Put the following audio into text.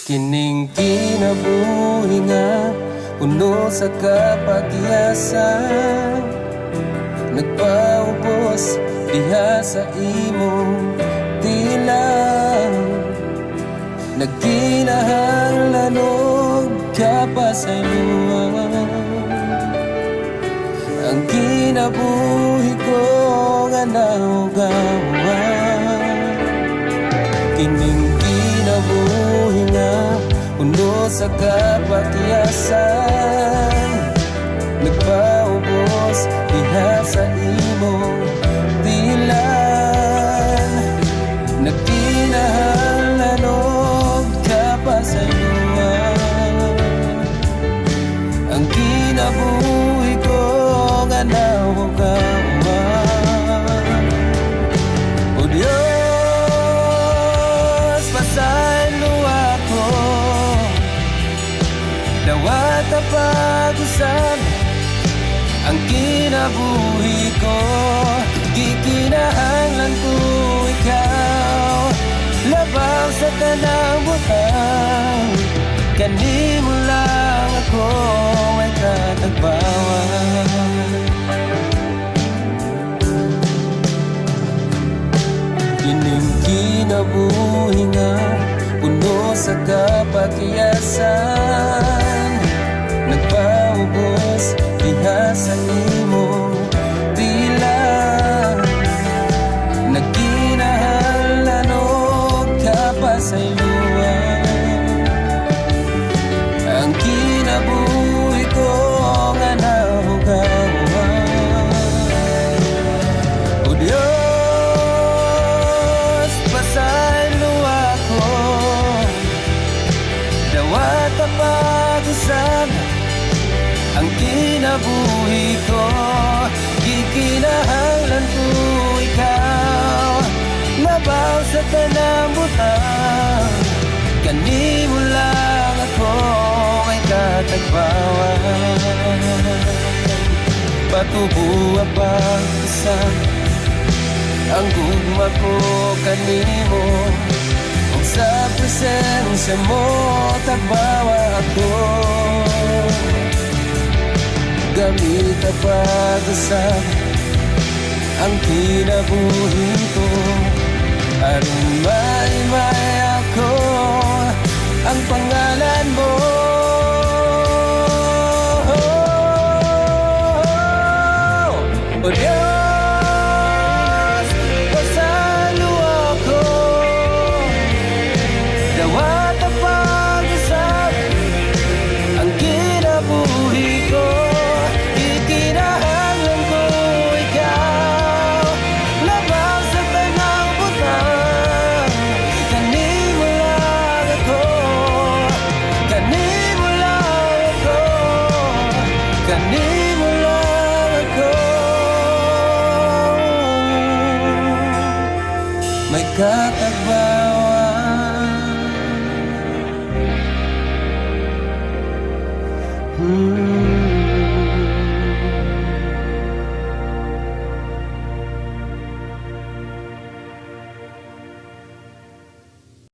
Kining kinabuhi nga puno sa kapatiyasan, nagpaubos diha sa imong tilang. Nagkinahanglanog ka pa sa iluwang. Ang kinabuhi ko nga naugawan. Kining kinabuhi nga puno sa kapatiyasan, nagpaubos diha sa imong tilan. Nagkinahanglanog ka pa sa iluwang. Ang kinabuhi ko nga naugawan. O Diyos, pasaylo ako, dawat pag-usap ang kinabuhi ko. Gikinahanglan ko ikaw, labaw sa tanang butang. Kanimo lang ako ay katagbawan. Kining kinabuhi nga puno sa kapatiyasan, nagpaubos diha sa imong tilang. Nagkinahanglanog ka pa sa iluwang. Ang kinabuhi ko nga naugawan. O Diyos, pasaylo ako, dawat pag-usap ang kinabuhi ko. Gikinahanglan ko ikaw, labaw sa tanang butang. Kanimo lang ako ay katagbawan. Patubo pag-usap ang gugma ko kanimo, ug sa presensya mo tagbawa ako. Gamit ang pag-usap ang kinabuhi ko, aron may ako ang pangalan mo. O Diyos, pasalo ako, dawat ang pag-usap ang kinabuhi ko. Ikinahanglan ko ikaw, labaw sa tanang butang. Kanimo lang ako, kanimo lang ako, kanimo lang ako. May katagbawan.